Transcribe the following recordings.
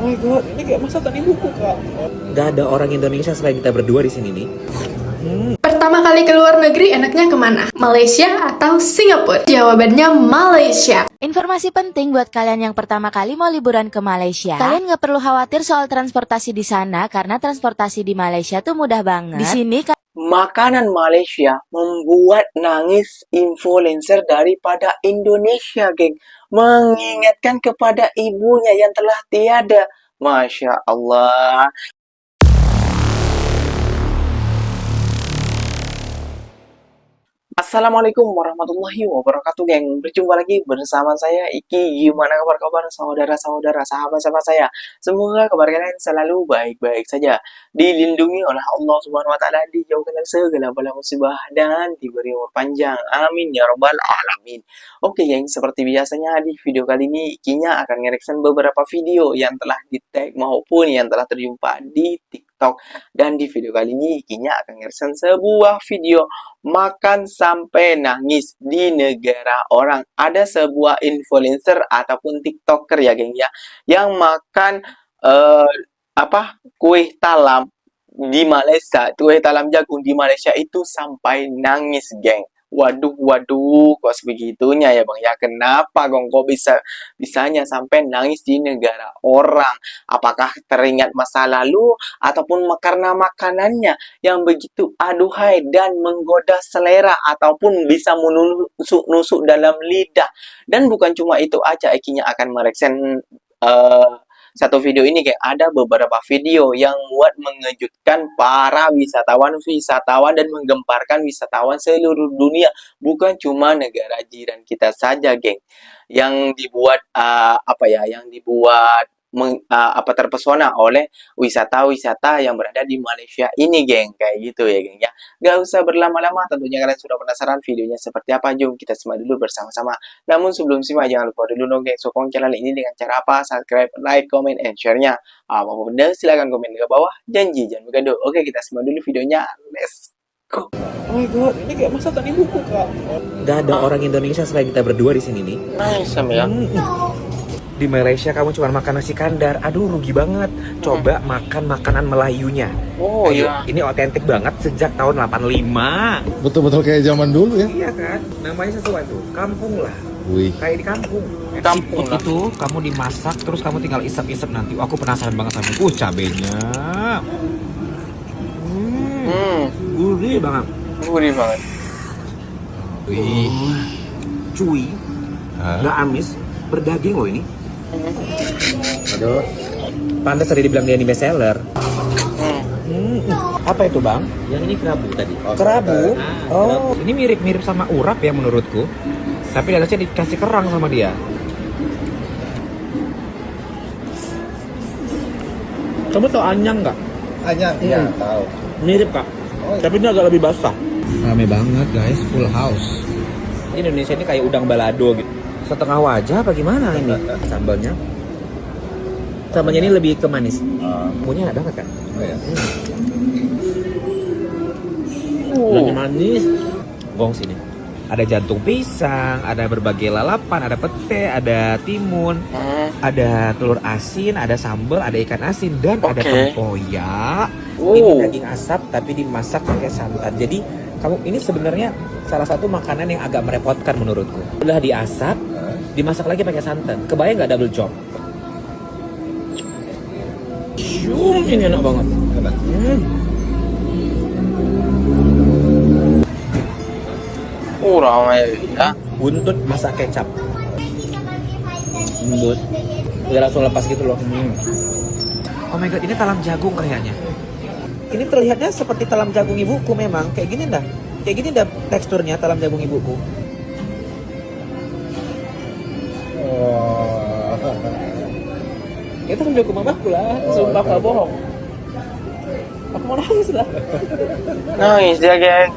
Oh my god, ini kayak masa tadi buku kak. Gak ada orang Indonesia selain kita berdua di sini nih. Pertama kali ke luar negeri enaknya kemana? Malaysia atau Singapura? Jawabannya Malaysia. Informasi penting buat kalian yang pertama kali mau liburan ke Malaysia. Kalian nggak perlu khawatir soal transportasi di sana karena transportasi di Malaysia tuh mudah banget. Di sini Makanan Malaysia membuat nangis influencer daripada Indonesia, geng. Mengingatkan kepada ibunya yang telah tiada. Masya Allah. Assalamualaikum warahmatullahi wabarakatuh, geng. Berjumpa lagi bersama saya Iki. Gimana kabar saudara-saudara, sahabat-sahabat saya? Semoga kabar kalian selalu baik-baik saja, dilindungi oleh Allah Subhanahu wa taala, dijauhkan dari segala bala musibah dan diberi umur panjang. Amin ya rabbal alamin. Oke, geng, seperti biasanya di video kali ini Ikinya akan nge-reaction beberapa video yang telah di-tag maupun yang telah terjumpa di TikTok. Dan di video kali ini Ikinya akan nge-reaction sebuah video makan sampai nangis di negara orang. Ada sebuah influencer ataupun TikToker ya, geng ya, yang makan kue talam di Malaysia, kue talam jagung di Malaysia itu sampai nangis, geng. Waduh, kok sebegitunya ya, Bang? Ya, kenapa, Gong? Kok bisanya sampai nangis di negara orang? Apakah teringat masa lalu ataupun karena makanannya yang begitu aduhai dan menggoda selera ataupun bisa menusuk-nusuk dalam lidah? Dan bukan cuma itu aja, Ikinya akan mereaction satu video ini, kayak ada beberapa video yang buat mengejutkan para wisatawan dan menggemparkan wisatawan seluruh dunia, bukan cuma negara jiran kita saja, geng, yang dibuat terpesona oleh wisata-wisata yang berada di Malaysia ini, geng, kayak gitu ya, geng ya. Gak usah berlama-lama, tentunya kalian sudah penasaran videonya seperti apa. Jom kita simak dulu bersama-sama. Namun sebelum simak, jangan lupa dulu dong, geng, sokong channel ini dengan cara apa? Subscribe, like, comment, and share-nya. Apapun benda, silahkan komen ke bawah. Janji jangan bergaduh. Oke, kita simak dulu videonya. Let's go. Oh my god, ini kayak masa tadi buku kak. Gak ada orang Indonesia selain kita berdua di sini nih. Nice ya. Di Malaysia kamu cuma makan nasi kandar. Aduh, rugi banget. Coba makan makanan Melayunya. Oh Ayo, iya. ini otentik banget sejak tahun 85. Betul-betul kayak zaman dulu ya. Iya kan? Namanya sesuatu kampung lah. Wih. Kayak di kampung. Kampung lah. Itu kamu dimasak terus kamu tinggal isep-isep nanti. Aku penasaran banget sama cabenya. Gurih banget. Gurih banget. Wih. Cuy. Nggak amis. Berdaging loh ini. Aduh. Pantas tadi dibilang dia ini best seller. Apa itu, Bang? Yang ini kerabu tadi. Kerabu. Kerabu. Ini mirip-mirip sama urap ya menurutku. Tapi dalamnya dikasih kerang sama dia. Kamu tahu anyang nggak? Anyang, iya tahu. Mirip, Kak. Oh, Tapi ini agak lebih basah. rame banget guys, full house. Ini Indonesia ini kayak udang balado gitu. Setengah wajah apa gimana ini sambalnya? Sambalnya ini lebih ke manis. Punya ada nggak, Kak? Oh ya. Lebih manis. Gong sini. Ada jantung pisang, ada berbagai lalapan, ada pete, ada timun, ada telur asin, ada sambal, ada ikan asin, dan ada tempoyak. Ini daging asap tapi dimasak pakai santan. Jadi ini sebenarnya salah satu makanan yang agak merepotkan menurutku. Udah diasap, dimasak lagi pakai santan. Kebayang nggak double job? Ini enak banget. Ramai ya. Buntut masak kecap. Lembut. Udah langsung lepas gitu loh. Oh my god, ini talam jagung kayaknya. Ini terlihatnya seperti talam jagung ibuku memang. Kayak gini dah teksturnya talam jagung ibuku. Itu talam jagung mamaku lah. Sumpah gak bohong. Aku mau nangis lah. Nangis dia, geng.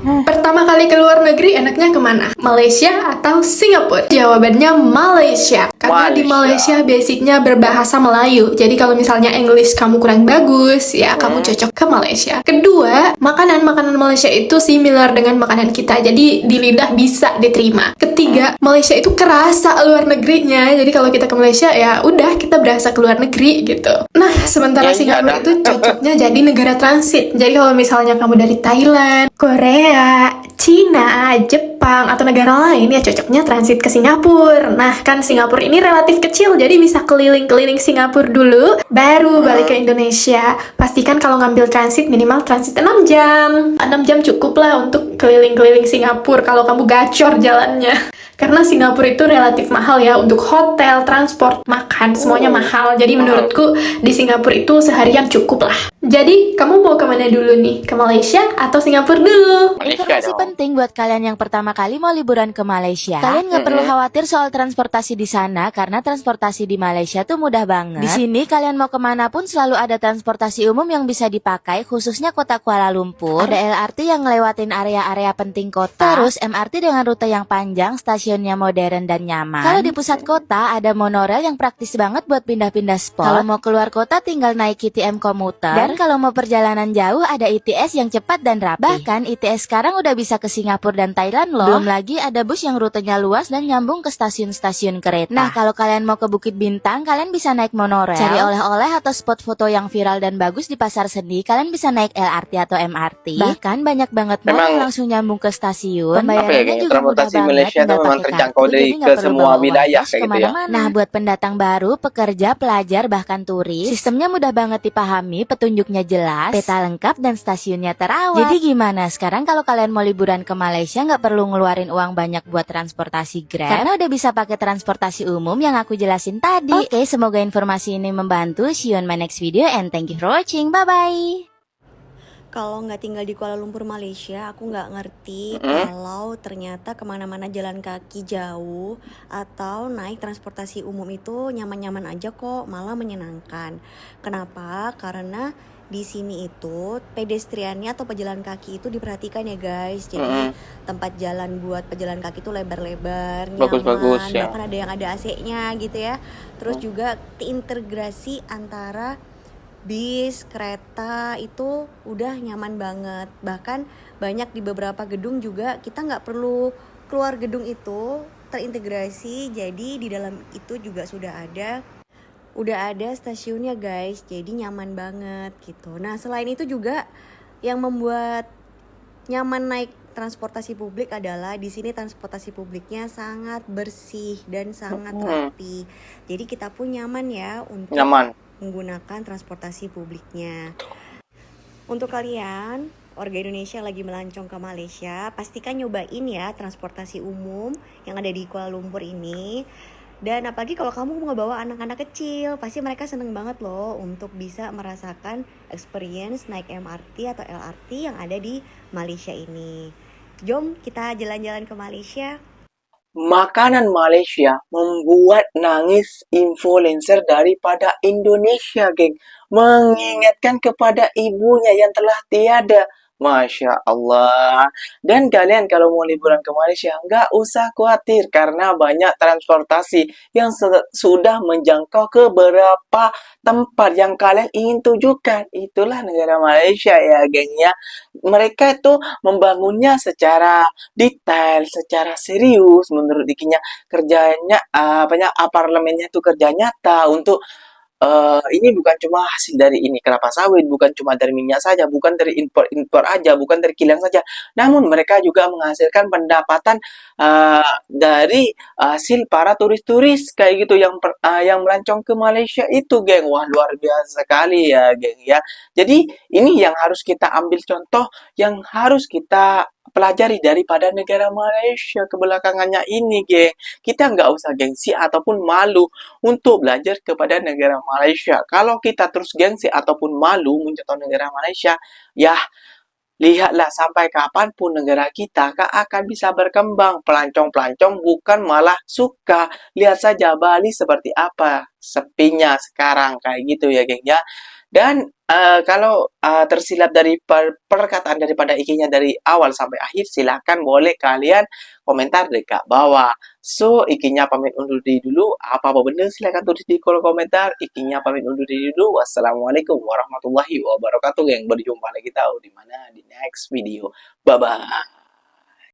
Pertama kali ke luar negeri enaknya kemana? Malaysia atau Singapura? Jawabannya Malaysia. Karena di Malaysia basicnya berbahasa Melayu. Jadi kalau misalnya English kamu kurang bagus, ya kamu cocok ke Malaysia. Kedua, makanan Malaysia itu similar dengan makanan kita. Jadi di lidah bisa diterima. Ketiga, Malaysia itu kerasa luar negerinya. Jadi kalau kita ke Malaysia ya udah kita berasa ke luar negeri gitu. Nah, sementara Singapura itu cocoknya jadi negara transit. Jadi kalau misalnya kamu dari Thailand, Korea, Cina, Jepang, atau negara lain ya cocoknya transit ke Singapura. Nah, kan Singapura ini relatif kecil, jadi bisa keliling-keliling Singapura dulu, baru balik ke Indonesia. Pastikan kalau ngambil transit minimal transit 6 jam. 6 jam cukup lah untuk keliling-keliling Singapura kalau kamu gacor jalannya. Karena Singapura itu relatif mahal ya untuk hotel, transport, makan, semuanya mahal. Jadi menurutku di Singapura itu seharian cukup lah. Jadi kamu mau kemana dulu nih? Ke Malaysia atau Singapura dulu? Informasi penting buat kalian yang pertama kali mau liburan ke Malaysia. Kalian nggak perlu khawatir soal transportasi di sana karena transportasi di Malaysia tuh mudah banget. Di sini kalian mau kemana pun selalu ada transportasi umum yang bisa dipakai, khususnya kota Kuala Lumpur. Ada LRT yang ngelewatin area-area penting kota. Terus MRT dengan rute yang panjang, stasiunnya modern dan nyaman. Kalau di pusat kota ada monorail yang praktis banget buat pindah-pindah spot. Kalau mau keluar kota tinggal naik KTM komuter. Dan kalau mau perjalanan jauh ada ITS yang cepat dan rapi. Bahkan ITS sekarang udah bisa ke Singapura dan Thailand loh. Belum lagi ada bus yang rutenya luas dan nyambung ke stasiun-stasiun kereta. Nah, kalau kalian mau ke Bukit Bintang, kalian bisa naik monorail. Cari oleh-oleh atau spot foto yang viral dan bagus di Pasar Seni, kalian bisa naik LRT atau MRT. Bahkan banyak banget mall yang langsung nyambung ke stasiun. Pembayarannya juga mudah banget, Malaysia tinggal memang pakai terjangkau kartu, dari jadi ke nggak perlu semua bawa uang wilayah cash kayak gitu ya. kemana-mana. Nah, buat pendatang baru, pekerja, pelajar, bahkan turis, sistemnya mudah banget dipahami, petunjuknya jelas, peta lengkap, dan stasiunnya terawat. Jadi gimana? Sekarang kalau kalian mau liburan ke Malaysia nggak perlu ngeluarin uang banyak buat transportasi Grab, karena udah bisa pakai transportasi umum yang aku jelasin tadi. Oke, semoga informasi ini membantu. See you on my next video and thank you for watching. Bye-bye. Kalau nggak tinggal di Kuala Lumpur, Malaysia, aku nggak ngerti kalau ternyata kemana-mana jalan kaki jauh atau naik transportasi umum itu nyaman-nyaman aja kok, malah menyenangkan. Kenapa? Karena di sini itu pedestriannya atau pejalan kaki itu diperhatikan ya guys. Jadi tempat jalan buat pejalan kaki itu lebar-lebar, nyaman, Bagus-bagus ya. bahkan ada yang ada AC-nya gitu ya. Terus juga integrasi antara bis, kereta itu udah nyaman banget. Bahkan banyak di beberapa gedung juga kita nggak perlu keluar gedung itu, terintegrasi. Jadi di dalam itu juga udah ada stasiunnya guys. Jadi nyaman banget gitu. Nah, selain itu juga yang membuat nyaman naik transportasi publik adalah di sini transportasi publiknya sangat bersih dan sangat rapi. Jadi kita pun nyaman ya untuk menggunakan transportasi publiknya. Untuk kalian warga Indonesia lagi melancong ke Malaysia, pastikan nyobain ya transportasi umum yang ada di Kuala Lumpur ini. Dan apalagi kalau kamu mau bawa anak-anak kecil, pasti mereka seneng banget loh untuk bisa merasakan experience naik MRT atau LRT yang ada di Malaysia ini. Jom kita jalan-jalan ke Malaysia. Makanan Malaysia membuat nangis influencer daripada Indonesia, geng. Mengingatkan kepada ibunya yang telah tiada. Masya Allah. Dan kalian kalau mau liburan ke Malaysia, nggak usah khawatir karena banyak transportasi yang sudah menjangkau ke beberapa tempat yang kalian ingin tujukan. Itulah negara Malaysia ya, geng ya. Mereka itu membangunnya secara detail, secara serius. Menurut Dikinya kerjanya parlemennya itu kerja nyata untuk ini bukan cuma hasil dari ini kelapa sawit, bukan cuma dari minyak saja, bukan dari impor aja, bukan dari kilang saja. Namun mereka juga menghasilkan pendapatan dari hasil para turis-turis kayak gitu yang melancong ke Malaysia itu, geng. Wah, luar biasa sekali ya, geng ya. Jadi ini yang harus kita ambil contoh, yang harus kita pelajari daripada negara Malaysia kebelakangannya ini, geng. Kita nggak usah gengsi ataupun malu untuk belajar kepada negara Malaysia. Kalau kita terus gengsi ataupun malu mencontoh negara Malaysia, ya lihatlah sampai kapanpun negara kita akan bisa berkembang. Pelancong-pelancong bukan malah suka. Lihat saja Bali seperti apa. sepinya sekarang kayak gitu ya geng ya. Dan kalau tersilap dari perkataan daripada IG-nya dari awal sampai akhir, silahkan boleh kalian komentar dekat bawah. So, IG-nya pamit undur diri dulu. Apa-apa bener silahkan tulis di kolom komentar. IG-nya pamit undur diri dulu. Wassalamualaikum warahmatullahi wabarakatuh, geng. Berjumpa lagi tahu di mana di next video. Bye-bye.